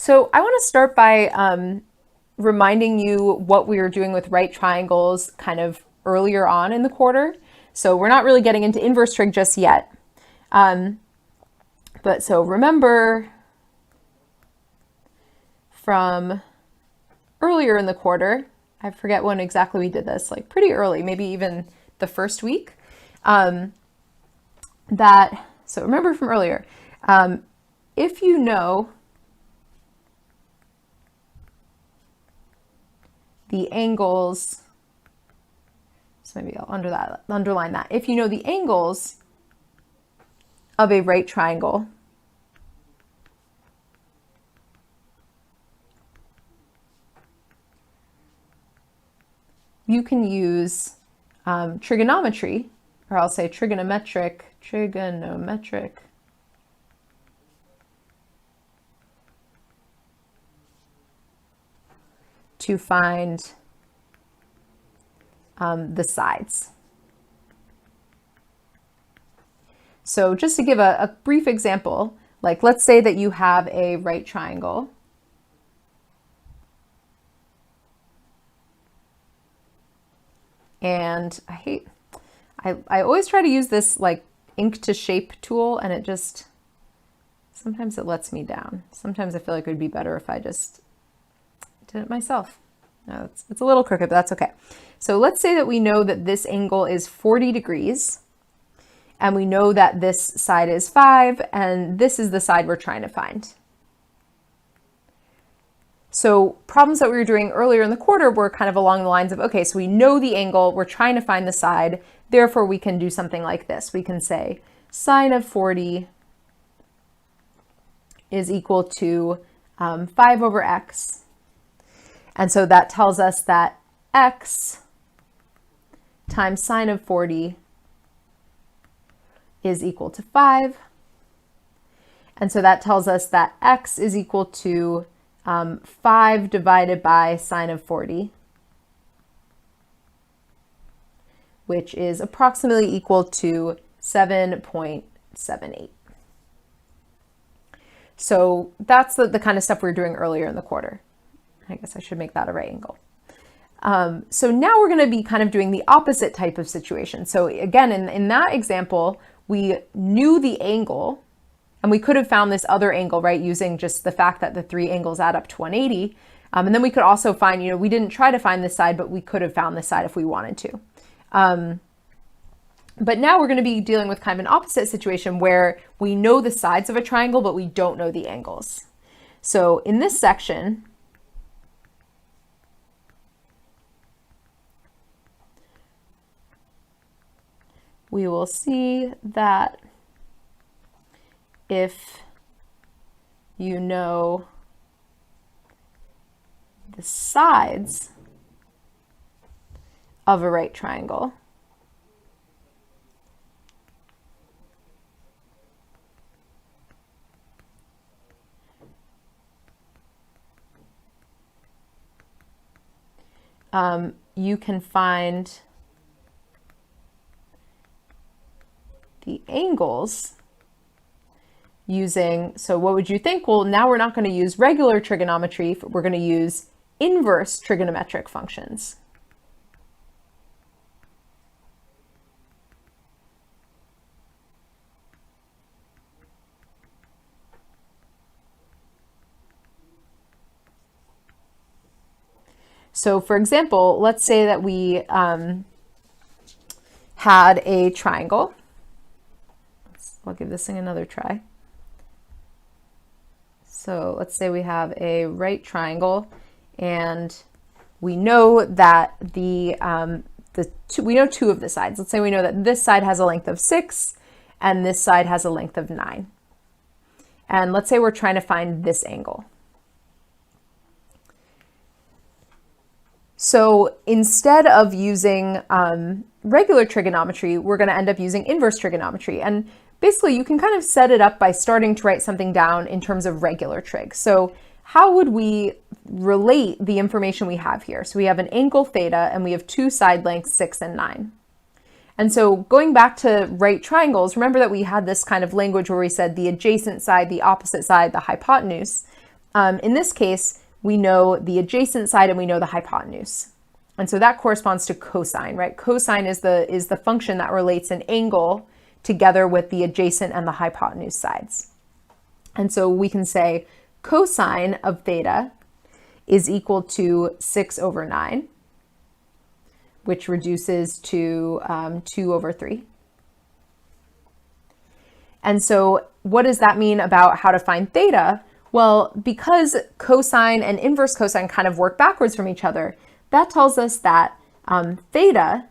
So I want to start by reminding you what we were doing with right triangles kind of earlier on in the quarter. So we're not really getting into inverse trig just yet. But so remember from earlier in the quarter, I forget when exactly we did this, like pretty early, maybe even the first week, so remember from earlier, if you know the angles, so maybe I'll underline that. If you know the angles of a right triangle, you can use trigonometry, or I'll say trigonometric, to find the sides. So just to give a brief example, like let's say that you have a right triangle. And I always try to use this like ink to shape tool, and sometimes it lets me down. Sometimes I feel like it would be better if I just did it myself. No, it's a little crooked, but that's okay. So let's say that we know that this angle is 40 degrees, and we know that this side is 5, and this is the side we're trying to find. So problems that we were doing earlier in the quarter were kind of along the lines of, okay, so we know the angle, we're trying to find the side, therefore we can do something like this. We can say sine of 40 is equal to 5 over x. And so that tells us that x times sine of 40 is equal to 5. And so that tells us that x is equal to 5 divided by sine of 40, which is approximately equal to 7.78. So that's the kind of stuff we were doing earlier in the quarter. I guess I should make that a right angle. So now we're going to be kind of doing the opposite type of situation. So again, in that example, we knew the angle, and we could have found this other angle, right, using just the fact that the three angles add up to 180. And then we could also find, we didn't try to find this side, but we could have found this side if we wanted to. But now we're going to be dealing with kind of an opposite situation where we know the sides of a triangle, but we don't know the angles. So in this section, we will see that if you know the sides of a right triangle, you can find the angles using, so what would you think? Well, now we're not going to use regular trigonometry, we're going to use inverse trigonometric functions. So for example, let's say that we had a triangle. I'll give this thing another try. So let's say we have a right triangle, and we know that we know two of the sides. Let's say we know that this side has a length of 6 and this side has a length of 9. And let's say we're trying to find this angle. So instead of using regular trigonometry, we're going to end up using inverse trigonometry. And basically, you can kind of set it up by starting to write something down in terms of regular trig. So how would we relate the information we have here? So we have an angle theta, and we have two side lengths, 6 and 9. And so going back to right triangles, remember that we had this kind of language where we said the adjacent side, the opposite side, the hypotenuse. in this case, we know the adjacent side and we know the hypotenuse. And so that corresponds to cosine, right? Cosine is the function that relates an angle together with the adjacent and the hypotenuse sides. And so we can say cosine of theta is equal to 6 over 9, which reduces to 2 over 3. And so what does that mean about how to find theta? Well, because cosine and inverse cosine kind of work backwards from each other, that tells us that theta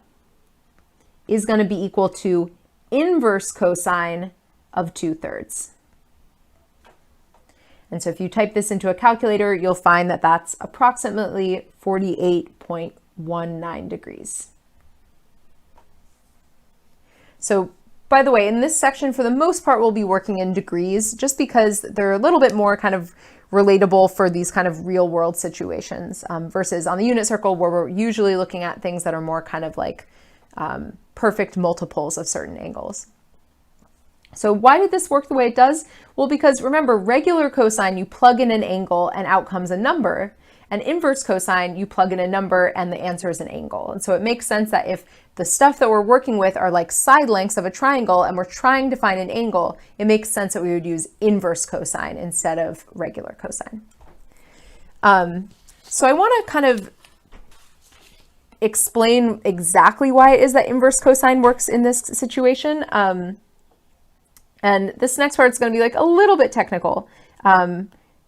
is going to be equal to inverse cosine of 2/3. And so if you type this into a calculator, you'll find that that's approximately 48.19 degrees. So by the way, in this section, for the most part, we'll be working in degrees just because they're a little bit more kind of relatable for these kind of real world situations versus on the unit circle where we're usually looking at things that are more kind of like perfect multiples of certain angles. So why did this work the way it does? Well, because remember, regular cosine, you plug in an angle and out comes a number. And inverse cosine, you plug in a number and the answer is an angle. And so it makes sense that if the stuff that we're working with are like side lengths of a triangle and we're trying to find an angle, it makes sense that we would use inverse cosine instead of regular cosine. So I want to kind of explain exactly why it is that inverse cosine works in this situation. And this next part is going to be like a little bit technical.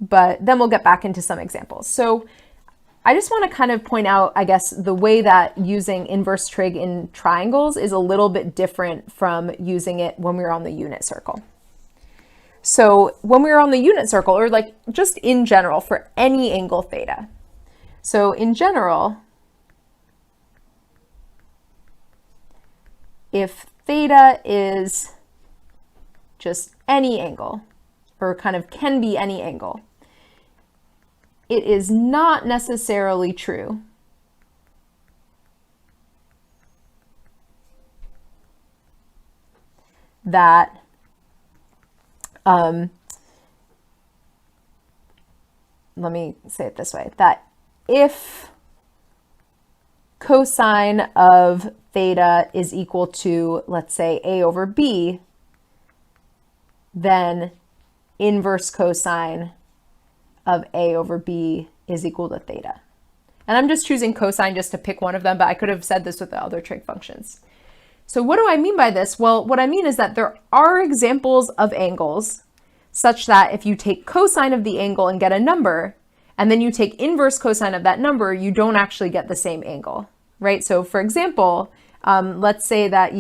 But then we'll get back into some examples. So I just want to kind of point out, I guess, the way that using inverse trig in triangles is a little bit different from using it when we're on the unit circle. So when we're on the unit circle, or like just in general for any angle theta. So in general, if theta is just any angle, or kind of can be any angle, it is not necessarily true that let me say it this way, that if cosine of theta is equal to, let's say, a over b, then inverse cosine of a over b is equal to theta. And I'm just choosing cosine just to pick one of them, but I could have said this with the other trig functions. So what do I mean by this? Well, what I mean is that there are examples of angles such that if you take cosine of the angle and get a number, and then you take inverse cosine of that number, you don't actually get the same angle, right? So for example, let's say that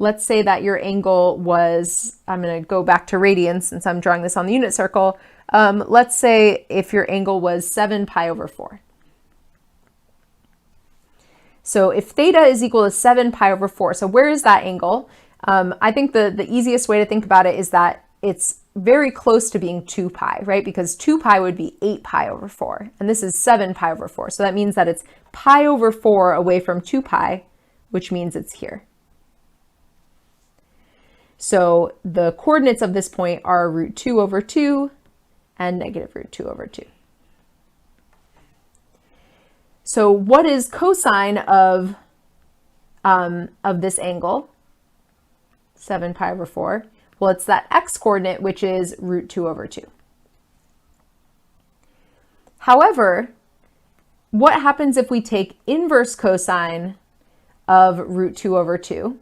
let's say that your angle was, I'm going to go back to radians since I'm drawing this on the unit circle. Let's say if your angle was 7 pi over 4. So if theta is equal to 7 pi over 4, so where is that angle? I think the easiest way to think about it is that it's very close to being 2 pi, right? Because 2 pi would be 8 pi over 4, and this is 7 pi over 4. So that means that it's pi over 4 away from 2 pi, which means it's here. So the coordinates of this point are root 2 over 2 and negative root 2 over 2. So what is cosine of this angle, 7 pi over 4? Well, it's that x coordinate, which is root 2 over 2. However, what happens if we take inverse cosine of root 2 over 2?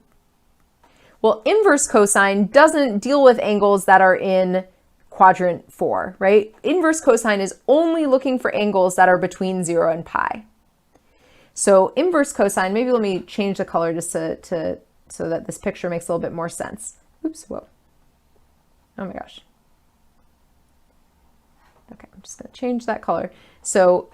Well, inverse cosine doesn't deal with angles that are in quadrant 4, right? Inverse cosine is only looking for angles that are between 0 and pi. So inverse cosine, maybe let me change the color just so that this picture makes a little bit more sense. Oops, whoa. Oh my gosh. Okay, I'm just going to change that color. So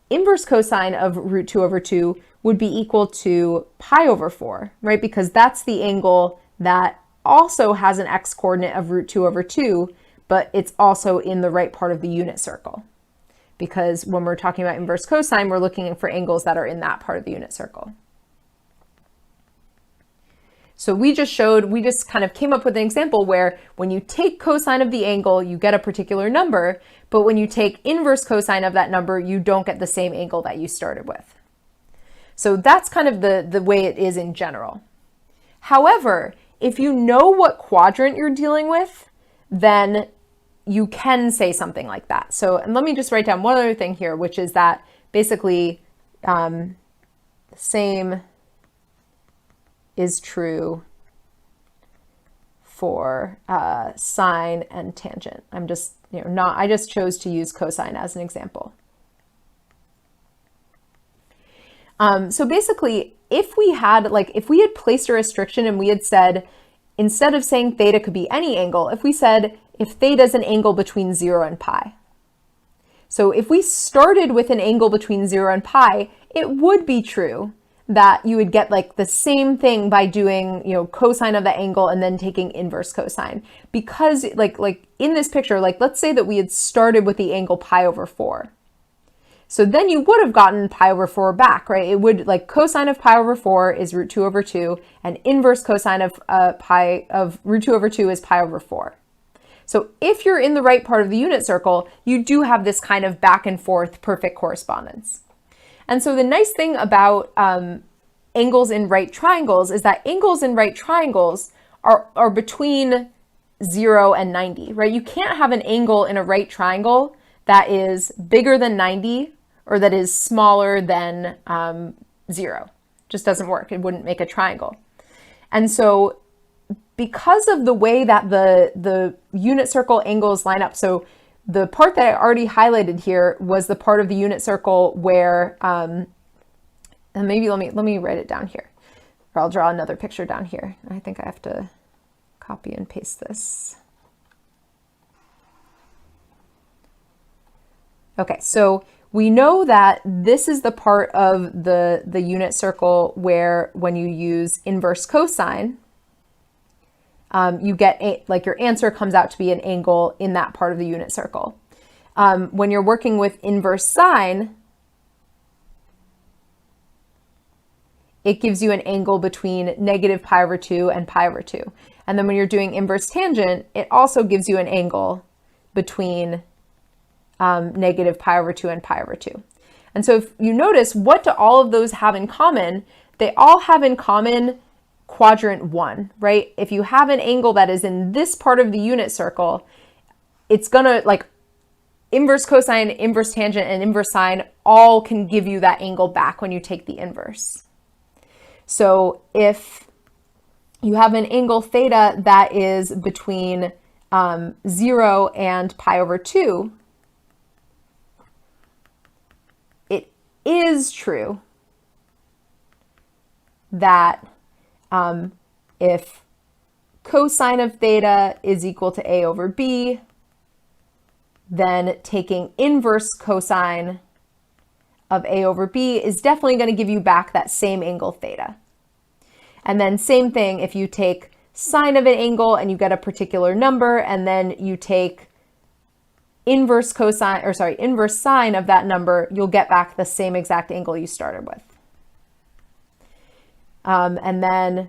inverse cosine of root 2 over 2 would be equal to pi over 4, right? Because that's the angle that also has an x coordinate of root 2 over 2, but it's also in the right part of the unit circle. Because when we're talking about inverse cosine, we're looking for angles that are in that part of the unit circle. So we just kind of came up with an example where when you take cosine of the angle, you get a particular number, but when you take inverse cosine of that number, you don't get the same angle that you started with. So that's kind of the way it is in general. However, if you know what quadrant you're dealing with, then you can say something like that. So, and let me just write down one other thing here, which is that basically same is true for sine and tangent. I'm just, I just chose to use cosine as an example. So basically, if we had placed a restriction and we had said, instead of saying theta could be any angle, if we said if theta is an angle between 0 and pi. So if we started with an angle between 0 and pi, it would be true that you would get like the same thing by doing, cosine of the angle and then taking inverse cosine. Because like in this picture, let's say that we had started with the angle pi over 4. So then you would have gotten pi over 4 back, right? It would, cosine of pi over 4 is root 2 over 2, and inverse cosine of root 2 over 2 is pi over 4. So if you're in the right part of the unit circle, you do have this kind of back and forth perfect correspondence. And so the nice thing about angles in right triangles is that angles in right triangles are between 0 and 90, right? You can't have an angle in a right triangle that is bigger than 90 or that is smaller than 0. Just doesn't work. It wouldn't make a triangle. And so because of the way that the unit circle angles line up, so the part that I already highlighted here was the part of the unit circle where, and maybe let me write it down here, or I'll draw another picture down here. I think I have to copy and paste this. Okay, so we know that this is the part of the unit circle where when you use inverse cosine, you get your answer comes out to be an angle in that part of the unit circle. When you're working with inverse sine, it gives you an angle between negative pi over 2 and pi over 2. And then when you're doing inverse tangent, it also gives you an angle between negative pi over 2 and pi over 2. And so if you notice, what do all of those have in common? They all have in common quadrant 1, right? If you have an angle that is in this part of the unit circle, it's gonna, inverse cosine, inverse tangent, and inverse sine all can give you that angle back when you take the inverse. So if you have an angle theta that is between 0 and pi over 2, it is true that if cosine of theta is equal to a over b, then taking inverse cosine of a over b is definitely going to give you back that same angle theta. And then same thing, if you take sine of an angle and you get a particular number, and then you take inverse sine of that number, you'll get back the same exact angle you started with. And then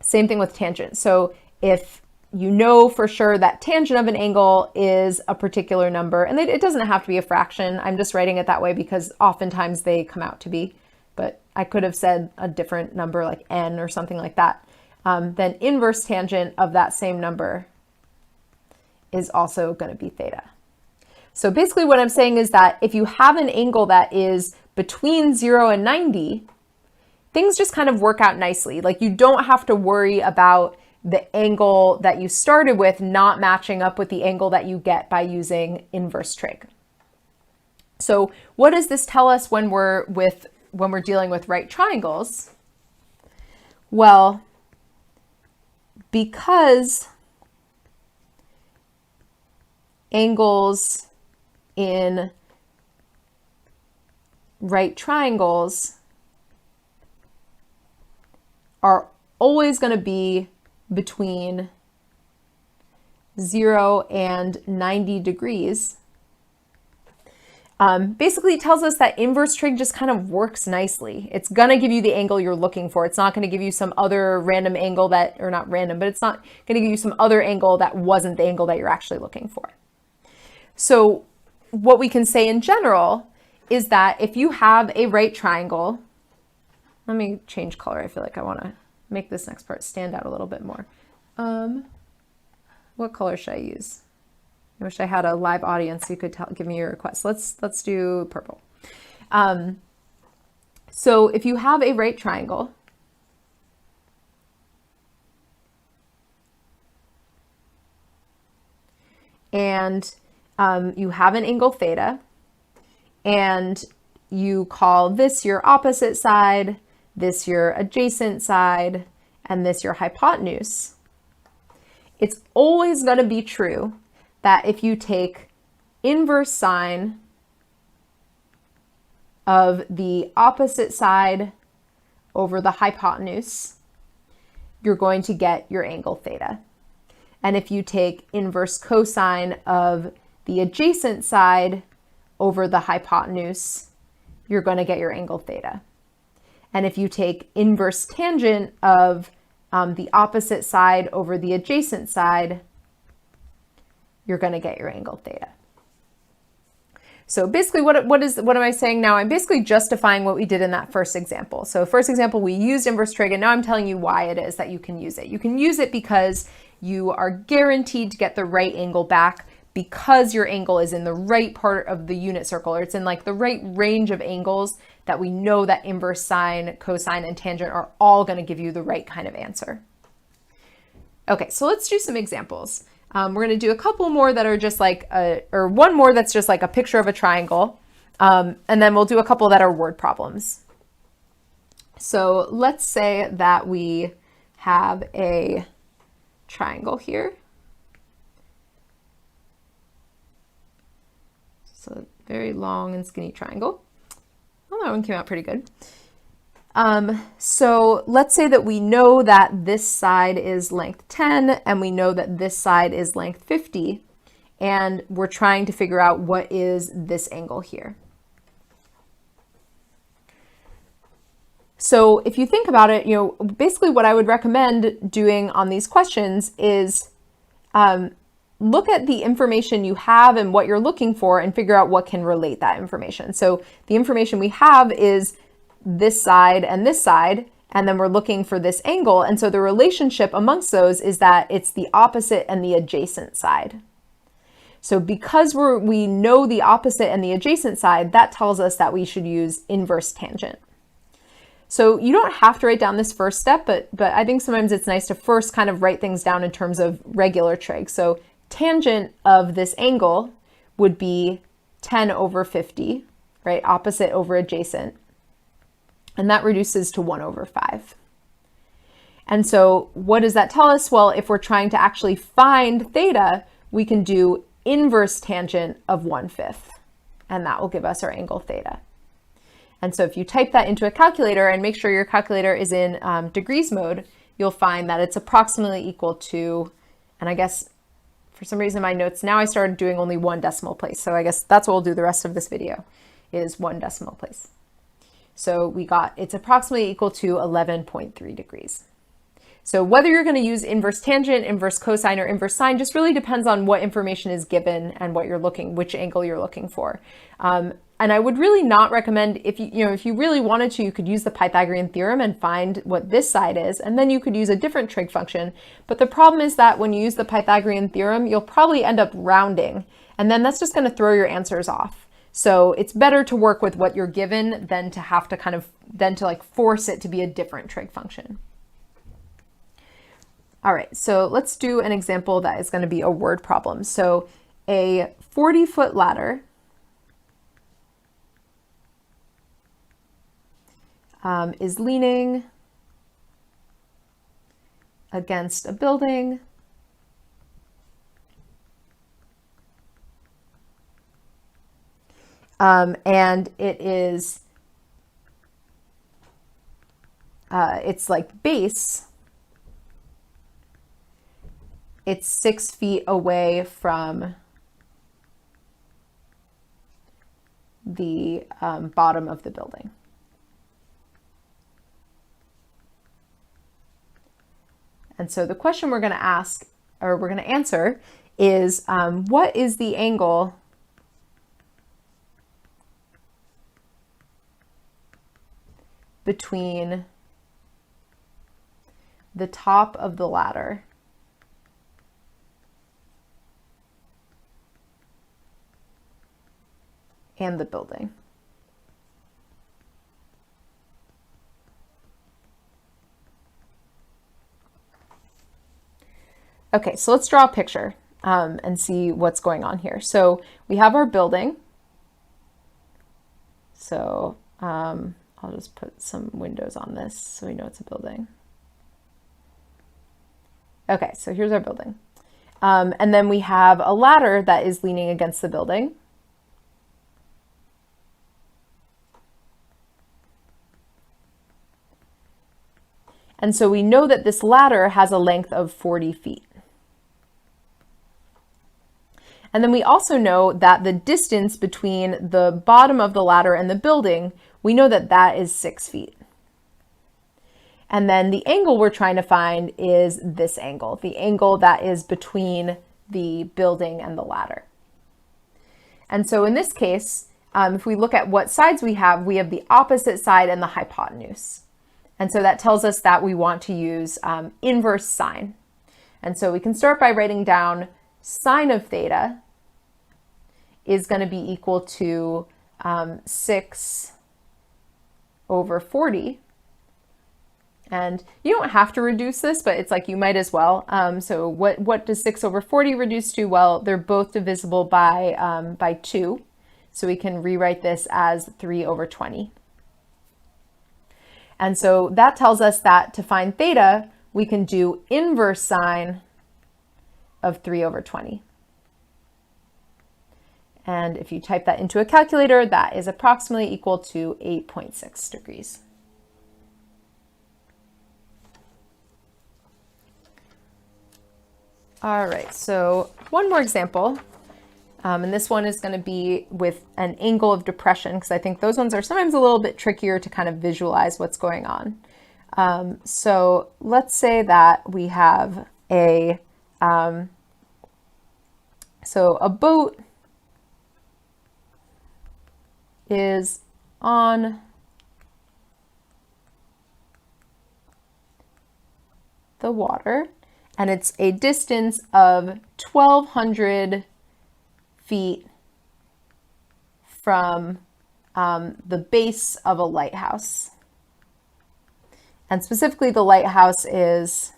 same thing with tangent. So if you know for sure that tangent of an angle is a particular number, and it doesn't have to be a fraction. I'm just writing it that way because oftentimes they come out to be, but I could have said a different number like n or something like that. Then inverse tangent of that same number is also going to be theta. So basically what I'm saying is that if you have an angle that is between 0 and 90, things just kind of work out nicely. You don't have to worry about the angle that you started with not matching up with the angle that you get by using inverse trig. So what does this tell us when we're dealing with right triangles? Well, because angles in right triangles are always going to be between 0 and 90 degrees. Basically, it tells us that inverse trig just kind of works nicely. It's going to give you the angle you're looking for. It's not going to give you some other random angle that, or not random, but it's not going to give you some other angle that wasn't the angle that you're actually looking for. So what we can say in general is that if you have a right triangle, let me change color. I feel like I want to make this next part stand out a little bit more. What color should I use? I wish I had a live audience so you could give me your request. Let's do purple. So if you have a right triangle, and you have an angle theta, and you call this your opposite side, this your adjacent side, and this your hypotenuse, it's always going to be true that if you take inverse sine of the opposite side over the hypotenuse, you're going to get your angle theta. And if you take inverse cosine of the adjacent side over the hypotenuse, you're going to get your angle theta. And if you take inverse tangent of the opposite side over the adjacent side, you're going to get your angle theta. So basically, what am I saying now? I'm basically justifying what we did in that first example. So first example, we used inverse trig, and now I'm telling you why it is that you can use it. You can use it because you are guaranteed to get the right angle back because your angle is in the right part of the unit circle, or it's in like the right range of angles that we know that inverse sine, cosine, and tangent are all going to give you the right kind of answer. Okay, so let's do some examples. We're going to do a couple more that are just like, or one more that's just like a picture of a triangle. And then we'll do a couple that are word problems. So let's say that we have a triangle here. So very long and skinny triangle. Oh, that one came out pretty good. So let's say that we know that this side is length 10 and we know that this side is length 50, and we're trying to figure out what is this angle here. So if you think about it, basically what I would recommend doing on these questions is look at the information you have and what you're looking for and figure out what can relate that information. So the information we have is this side, and then we're looking for this angle. And so the relationship amongst those is that it's the opposite and the adjacent side. So because we know the opposite and the adjacent side, that tells us that we should use inverse tangent. So you don't have to write down this first step, but I think sometimes it's nice to first kind of write things down in terms of regular trig. So tangent of this angle would be 10 over 50, right? Opposite over adjacent. And that reduces to 1 over 5. And so what does that tell us? Well, if we're trying to actually find theta, we can do inverse tangent of 1/5, and that will give us our angle theta. And so if you type that into a calculator and make sure your calculator is in degrees mode, you'll find that it's approximately equal to, and I guess for some reason my notes, now I started doing only 1 decimal place. So I guess that's what we'll do the rest of this video, is 1 decimal place. So it's approximately equal to 11.3 degrees. So whether you're going to use inverse tangent, inverse cosine, or inverse sine just really depends on what information is given and which angle you're looking for. And I would really not recommend, if you really wanted to, you could use the Pythagorean theorem and find what this side is, and then you could use a different trig function. But the problem is that when you use the Pythagorean theorem, you'll probably end up rounding, and then that's just going to throw your answers off. So it's better to work with what you're given than to have to force it to be a different trig function. All right, so let's do an example that is going to be a word problem. So a 40-foot ladder is leaning against a building. And it is, it's like base, it's 6 feet away from the bottom of the building. And so the question we're going to ask, or we're going to answer, is what is the angle between the top of the ladder and the building? Okay, so let's draw a picture and see what's going on here. So we have our building. So I'll just put some windows on this so we know it's a building. Okay, so here's our building. And then we have a ladder that is leaning against the building. And so we know that this ladder has a length of 40 feet. And then we also know that the distance between the bottom of the ladder and the building, we know that that is 6 feet. And then the angle we're trying to find is this angle, the angle that is between the building and the ladder. And so in this case, if we look at what sides we have the opposite side and the hypotenuse. And so that tells us that we want to use inverse sine. And so we can start by writing down sine of theta is going to be equal to 6 over 40. And you don't have to reduce this, but it's like you might as well. So what does 6 over 40 reduce to? Well, they're both divisible by 2. So we can rewrite this as 3 over 20. And so that tells us that to find theta, we can do inverse sine of 3 over 20. And if you type that into a calculator, that is approximately equal to 8.6 degrees. All right, so one more example. And this one is going to be with an angle of depression, because I think those ones are sometimes a little bit trickier to kind of visualize what's going on. So let's say that we have a boat is on the water, and it's a distance of 1,200 feet from the base of a lighthouse. And specifically, the lighthouse is,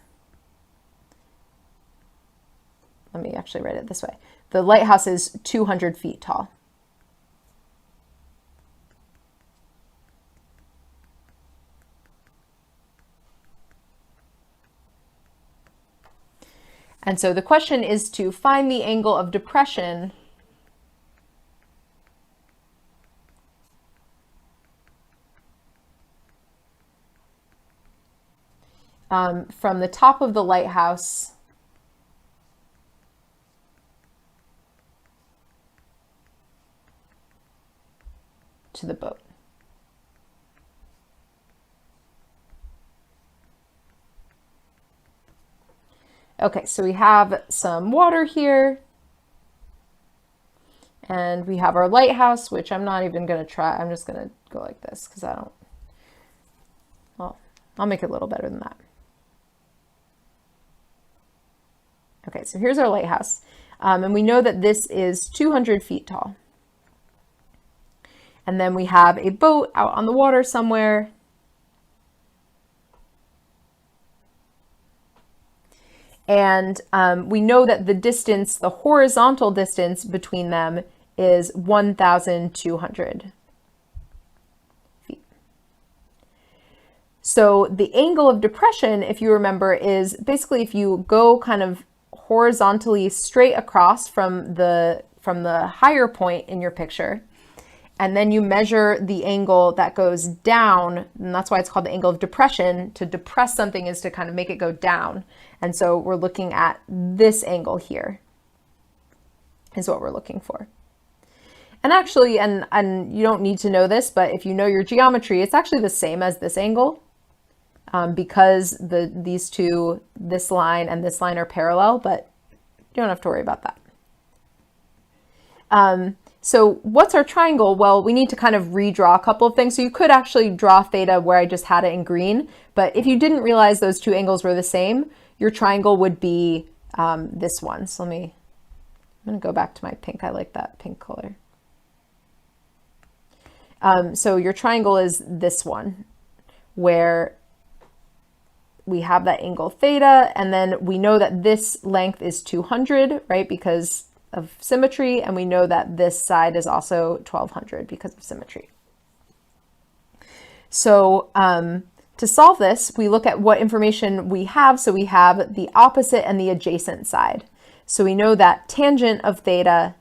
let me actually write it this way. The lighthouse is 200 feet tall. And so the question is to find the angle of depression from the top of the lighthouse to the boat. Okay, so we have some water here, and we have our lighthouse, which I'm not even going to try. I'm just going to go like this because well, I'll make it a little better than that. Okay, so here's our lighthouse, and we know that this is 200 feet tall. And then we have a boat out on the water somewhere. And we know that the distance, the horizontal distance between them is 1,200 feet. So the angle of depression, if you remember, is basically if you go kind of horizontally straight across from the higher point in your picture, and then you measure the angle that goes down, and that's why it's called the angle of depression. To depress something is to kind of make it go down. And so we're looking at this angle here is what we're looking for. And actually, and you don't need to know this, but if you know your geometry, it's actually the same as this angle because these two, this line and this line are parallel, but you don't have to worry about that. So what's our triangle? Well, we need to kind of redraw a couple of things. So you could actually draw theta where I just had it in green, but if you didn't realize those two angles were the same, your triangle would be this one. So I'm gonna go back to my pink. I like that pink color. So your triangle is this one, where we have that angle theta, and then we know that this length is 200, right? Because of symmetry, and we know that this side is also 1200 because of symmetry. So to solve this, we look at what information we have. So we have the opposite and the adjacent side. So we know that tangent of theta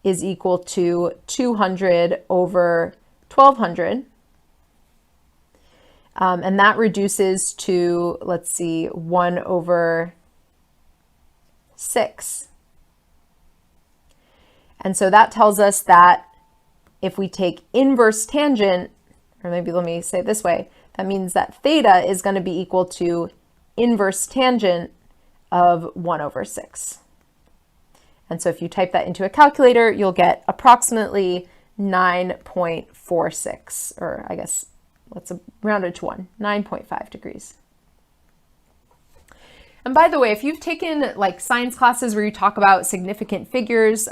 is equal to 200 over 1200. And that reduces to, let's see, 1 over 6. And so that tells us that if we take inverse tangent, or maybe let me say it this way, that means that theta is going to be equal to inverse tangent of 1 over 6. And so if you type that into a calculator, you'll get approximately 9.46, or I guess let's round it to 1, 9.5 degrees. And by the way, if you've taken like science classes where you talk about significant figures,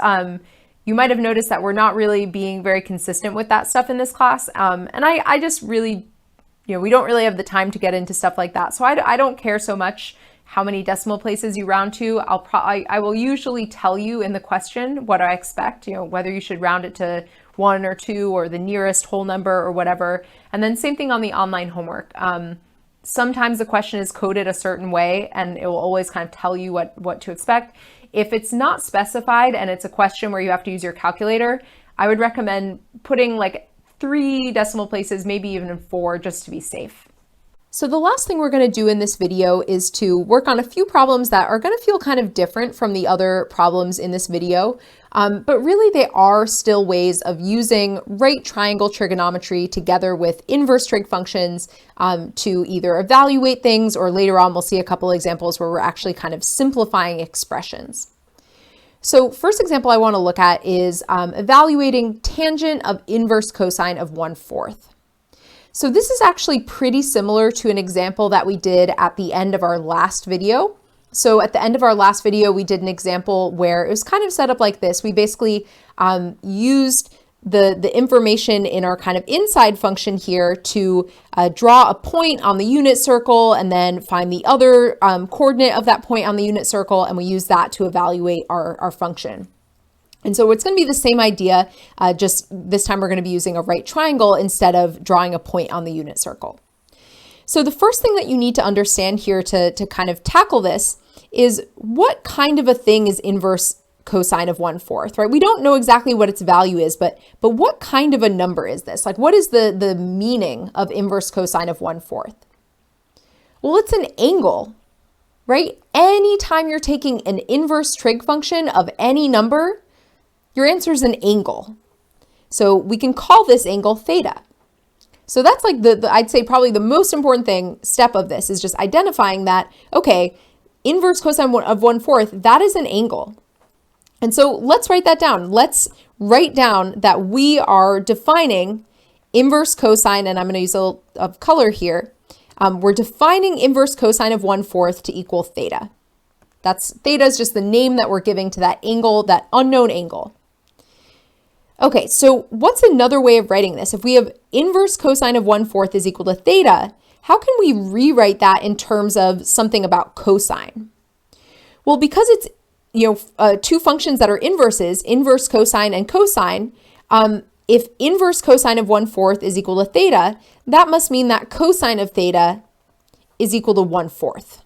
you might have noticed that we're not really being very consistent with that stuff in this class. And I just really, we don't really have the time to get into stuff like that. So I don't care so much how many decimal places you round to. I will usually tell you in the question what I expect, whether you should round it to 1 or 2 or the nearest whole number or whatever. And then same thing on the online homework. Sometimes the question is coded a certain way and it will always kind of tell you what to expect. If it's not specified and it's a question where you have to use your calculator, I would recommend putting like 3 decimal places, maybe even 4, just to be safe. So the last thing we're going to do in this video is to work on a few problems that are going to feel kind of different from the other problems in this video. But really they are still ways of using right triangle trigonometry together with inverse trig functions to either evaluate things, or later on we'll see a couple examples where we're actually kind of simplifying expressions. So first example I want to look at is evaluating tangent of inverse cosine of 1/4. So this is actually pretty similar to an example that we did at the end of our last video. So at the end of our last video, we did an example where it was kind of set up like this. We basically used the information in our kind of inside function here to draw a point on the unit circle and then find the other coordinate of that point on the unit circle, and we use that to evaluate our function. And so it's going to be the same idea, just this time we're going to be using a right triangle instead of drawing a point on the unit circle. So the first thing that you need to understand here to kind of tackle this is what kind of a thing is inverse cosine of 1/4, right? We don't know exactly what its value is, but what kind of a number is this? Like, what is the meaning of inverse cosine of 1/4? Well, it's an angle, right? Anytime you're taking an inverse trig function of any number, your answer is an angle. So we can call this angle theta. So that's like I'd say probably the most important step of this is just identifying that, okay, inverse cosine of 1/4, that is an angle. And so let's write that down. Let's write down that we are defining inverse cosine, and I'm going to use a little of color here. We're defining inverse cosine of 1/4 to equal theta. Theta is just the name that we're giving to that angle, that unknown angle. Okay, so what's another way of writing this? If we have inverse cosine of 1/4 is equal to theta, how can we rewrite that in terms of something about cosine? Well, because it's two functions that are inverses, inverse cosine and cosine, if inverse cosine of 1/4 is equal to theta, that must mean that cosine of theta is equal to 1/4.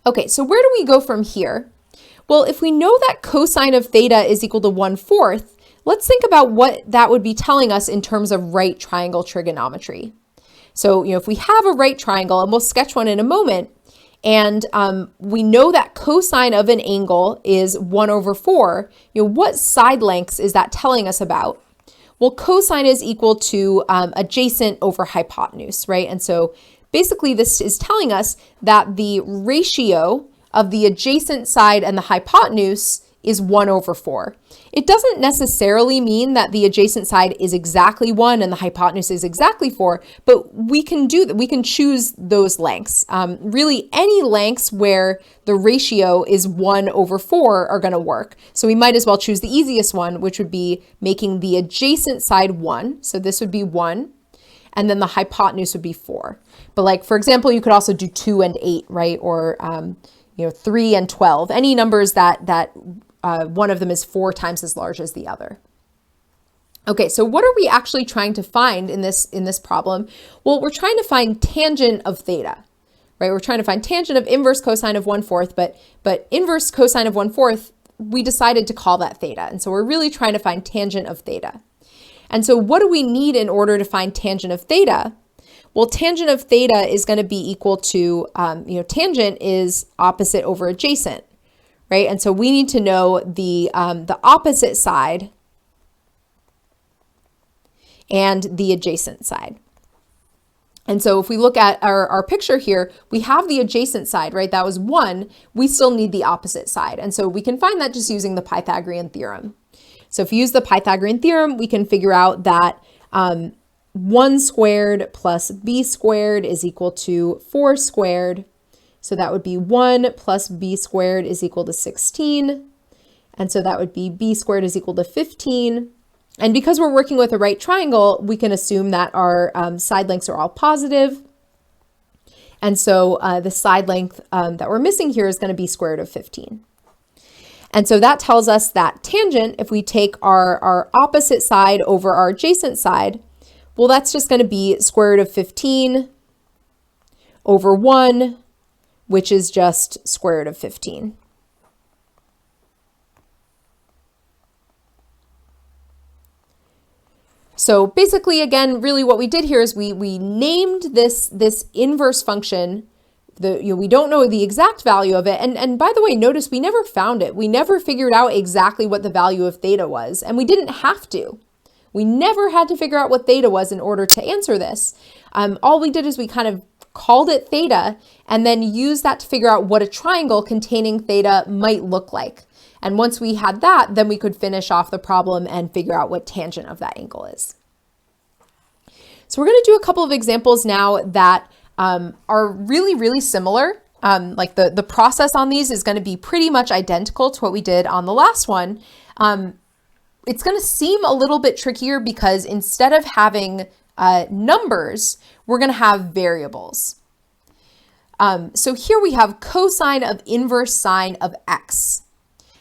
Okay, so where do we go from here? Well, if we know that cosine of theta is equal to 1/4, let's think about what that would be telling us in terms of right triangle trigonometry. So, if we have a right triangle, and we'll sketch one in a moment, and we know that cosine of an angle is 1 over 4. What side lengths is that telling us about? Well, cosine is equal to adjacent over hypotenuse, right? And so basically this is telling us that the ratio of the adjacent side and the hypotenuse is 1 over 4. It doesn't necessarily mean that the adjacent side is exactly 1 and the hypotenuse is exactly 4, but we can do that. We can choose those lengths. Really, any lengths where the ratio is 1 over 4 are going to work. So we might as well choose the easiest one, which would be making the adjacent side 1. So this would be 1, and then the hypotenuse would be 4. But like, for example, you could also do 2 and 8, right? Or 3 and 12. Any numbers that one of them is 4 times as large as the other. Okay, so what are we actually trying to find in this problem? Well, we're trying to find tangent of theta, right? We're trying to find tangent of inverse cosine of 1/4, but inverse cosine of 1/4, we decided to call that theta. And so we're really trying to find tangent of theta. And so what do we need in order to find tangent of theta? Well, tangent of theta is going to be equal to, tangent is opposite over adjacent, right? And so we need to know the opposite side and the adjacent side. And so if we look at our picture here, we have the adjacent side, right? That was 1. We still need the opposite side. And so we can find that just using the Pythagorean theorem. So if you use the Pythagorean theorem, we can figure out that 1 squared plus b squared is equal to 4 squared. So that would be 1 plus b squared is equal to 16. And so that would be b squared is equal to 15. And because we're working with a right triangle, we can assume that our side lengths are all positive. And so the side length that we're missing here is going to be square root of 15. And so that tells us that tangent, if we take our opposite side over our adjacent side, well, that's just going to be square root of 15 over 1, which is just square root of 15. So basically, again, really what we did here is we named this inverse function. We don't know the exact value of it. And by the way, notice we never found it. We never figured out exactly what the value of theta was, and we didn't have to. We never had to figure out what theta was in order to answer this. All we did is we kind of called it theta and then used that to figure out what a triangle containing theta might look like. And once we had that, then we could finish off the problem and figure out what tangent of that angle is. So we're going to do a couple of examples now that are really, really similar. Like the process on these is going to be pretty much identical to what we did on the last one. It's going to seem a little bit trickier because instead of having numbers, we're going to have variables. So here we have cosine of inverse sine of x.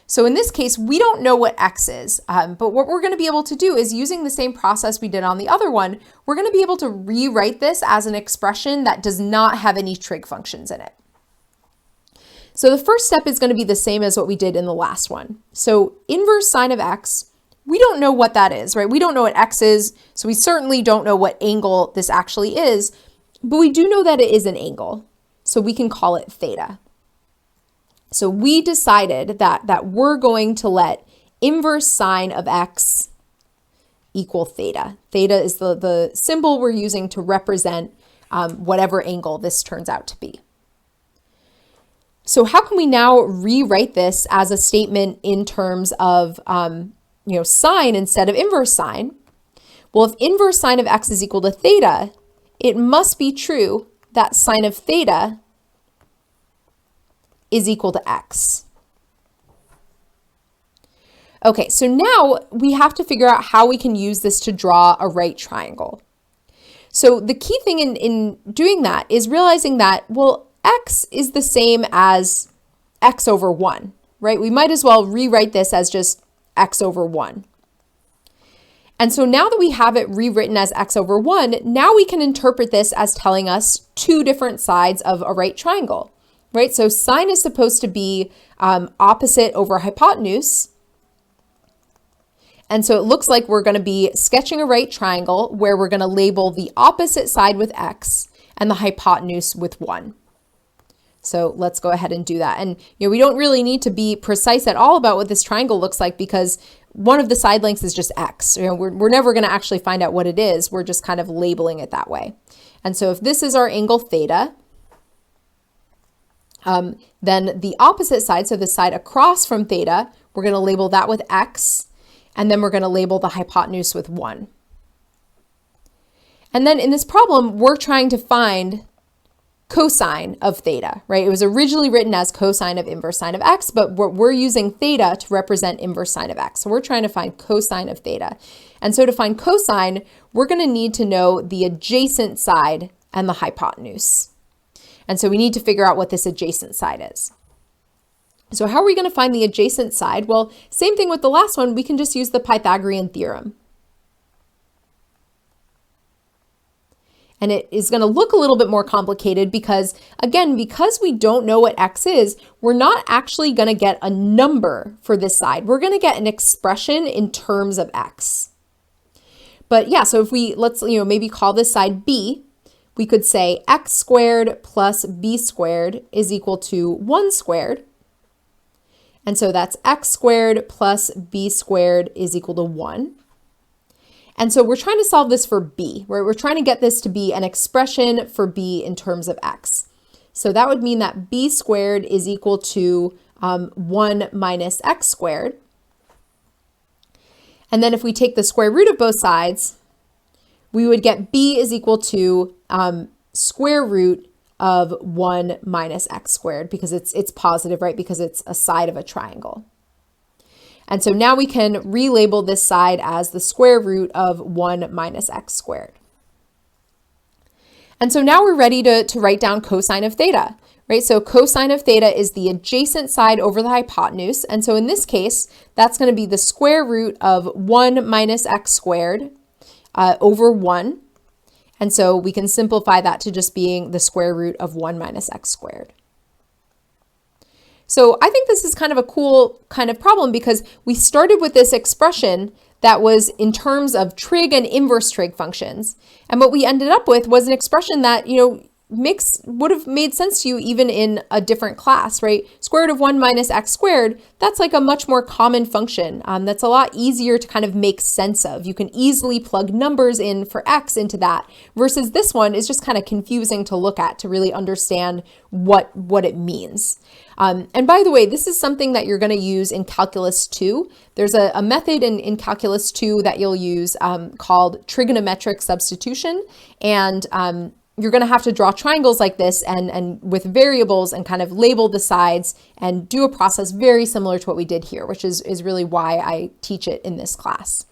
So in this case, we don't know what x is, but what we're going to be able to do is using the same process we did on the other one, we're going to be able to rewrite this as an expression that does not have any trig functions in it. So the first step is going to be the same as what we did in the last one. So inverse sine of x, we don't know what that is, right? We don't know what x is, so we certainly don't know what angle this actually is, but we do know that it is an angle, so we can call it theta. So we decided that we're going to let inverse sine of x equal theta. Theta is the symbol we're using to represent whatever angle this turns out to be. So how can we now rewrite this as a statement in terms of sine instead of inverse sine? Well, if inverse sine of x is equal to theta, it must be true that sine of theta is equal to x. Okay, so now we have to figure out how we can use this to draw a right triangle. So the key thing in doing that is realizing that, well, x is the same as x over 1, right? We might as well rewrite this as just x over 1. And so now that we have it rewritten as x over 1, now we can interpret this as telling us two different sides of a right triangle. Right, so sine is supposed to be opposite over hypotenuse. And so it looks like we're going to be sketching a right triangle where we're going to label the opposite side with x and the hypotenuse with 1. So let's go ahead and do that. And we don't really need to be precise at all about what this triangle looks like because one of the side lengths is just x. We're never going to actually find out what it is. We're just kind of labeling it that way. And so if this is our angle theta, then the opposite side, so the side across from theta, we're going to label that with x, and then we're going to label the hypotenuse with 1. And then in this problem, we're trying to find cosine of theta, right? It was originally written as cosine of inverse sine of x, but we're using theta to represent inverse sine of x. So we're trying to find cosine of theta. And so to find cosine, we're going to need to know the adjacent side and the hypotenuse. And so we need to figure out what this adjacent side is. So how are we going to find the adjacent side? Well, same thing with the last one, we can just use the Pythagorean theorem. And it is going to look a little bit more complicated because, again, because we don't know what x is, we're not actually going to get a number for this side. We're going to get an expression in terms of x. But yeah, so if let's maybe call this side b, we could say x squared plus b squared is equal to 1 squared. And so that's x squared plus b squared is equal to 1. And so we're trying to solve this for b, right? We're trying to get this to be an expression for b in terms of x. So that would mean that b squared is equal to 1 minus x squared. And then if we take the square root of both sides, we would get b is equal to square root of 1 minus x squared because it's positive, right? Because it's a side of a triangle. And so now we can relabel this side as the square root of 1 minus x squared. And so now we're ready to write down cosine of theta, right? So cosine of theta is the adjacent side over the hypotenuse. And so in this case, that's going to be the square root of 1 minus x squared over 1. And so we can simplify that to just being the square root of 1 minus x squared. So I think this is kind of a cool kind of problem because we started with this expression that was in terms of trig and inverse trig functions. And what we ended up with was an expression that, would have made sense to you even in a different class, right? Square root of 1 minus x squared, that's like a much more common function. That's a lot easier to kind of make sense of. You can easily plug numbers in for x into that, versus this one is just kind of confusing to look at to really understand what it means. And by the way, this is something that you're going to use in Calculus 2. There's a method in Calculus 2 that you'll use called trigonometric substitution. And you're going to have to draw triangles like this and with variables and kind of label the sides and do a process very similar to what we did here, which is really why I teach it in this class.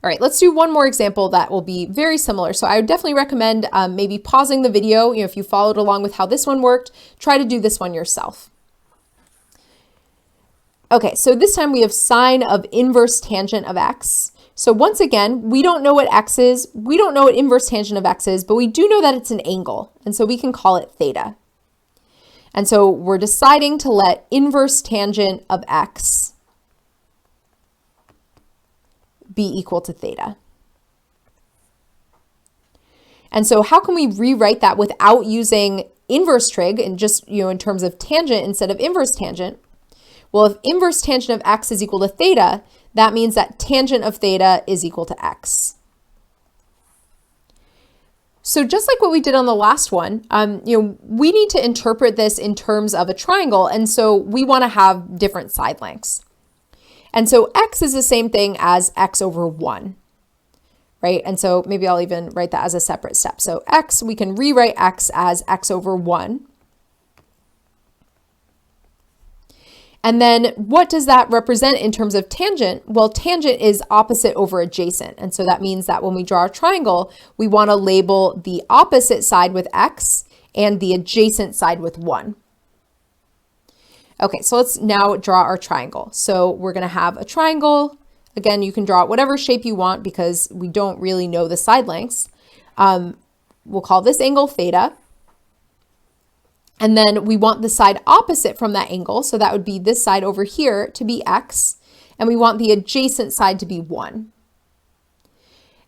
All right, let's do one more example that will be very similar. So I would definitely recommend maybe pausing the video. If you followed along with how this one worked, try to do this one yourself. Okay, so this time we have sine of inverse tangent of x. So once again, we don't know what x is, we don't know what inverse tangent of x is, but we do know that it's an angle, and so we can call it theta. And so we're deciding to let inverse tangent of x be equal to theta. And so how can we rewrite that without using inverse trig and just, in terms of tangent instead of inverse tangent? Well, if inverse tangent of x is equal to theta, that means that tangent of theta is equal to x. So just like what we did on the last one, we need to interpret this in terms of a triangle, and so we want to have different side lengths. And so x is the same thing as x over 1, right? And so maybe I'll even write that as a separate step. So x, we can rewrite x as x over 1. And then what does that represent in terms of tangent? Well, tangent is opposite over adjacent. And so that means that when we draw a triangle, we want to label the opposite side with x and the adjacent side with 1. Okay, so let's now draw our triangle. So we're going to have a triangle. Again, you can draw it whatever shape you want because we don't really know the side lengths. We'll call this angle theta. And then we want the side opposite from that angle, so that would be this side over here, to be x, and we want the adjacent side to be 1.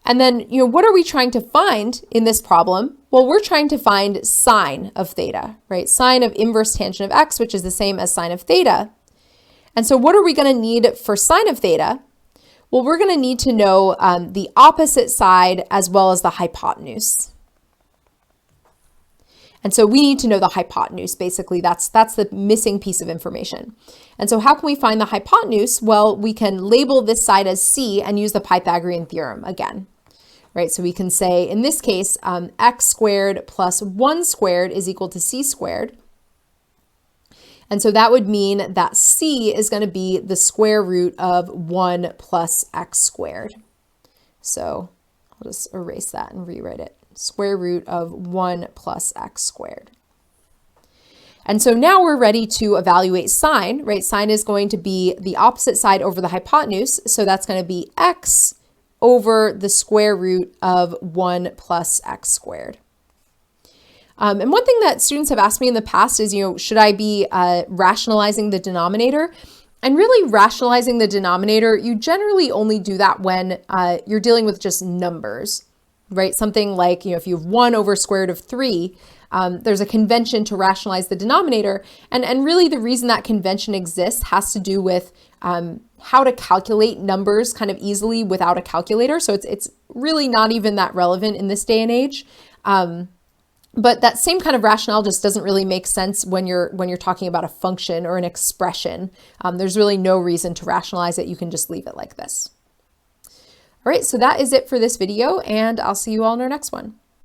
And then, what are we trying to find in this problem? Well, we're trying to find sine of theta, right? Sine of inverse tangent of x, which is the same as sine of theta. And so what are we going to need for sine of theta? Well, we're going to need to know the opposite side as well as the hypotenuse. And so we need to know the hypotenuse, basically. That's the missing piece of information. And so how can we find the hypotenuse? Well, we can label this side as c and use the Pythagorean theorem again, right? So we can say, in this case, x squared plus 1 squared is equal to c squared. And so that would mean that c is going to be the square root of 1 plus x squared. So I'll just erase that and rewrite it. Square root of 1 plus x squared. And so now we're ready to evaluate sine, right? Sine is going to be the opposite side over the hypotenuse. So that's going to be x over the square root of 1 plus x squared. And one thing that students have asked me in the past is, should I be rationalizing the denominator? And really rationalizing the denominator, you generally only do that when you're dealing with just numbers, right? Something like, if you have 1 over square root of 3, there's a convention to rationalize the denominator. And really the reason that convention exists has to do with how to calculate numbers kind of easily without a calculator. So it's really not even that relevant in this day and age. But that same kind of rationale just doesn't really make sense when you're talking about a function or an expression. There's really no reason to rationalize it. You can just leave it like this. All right, so that is it for this video, and I'll see you all in our next one.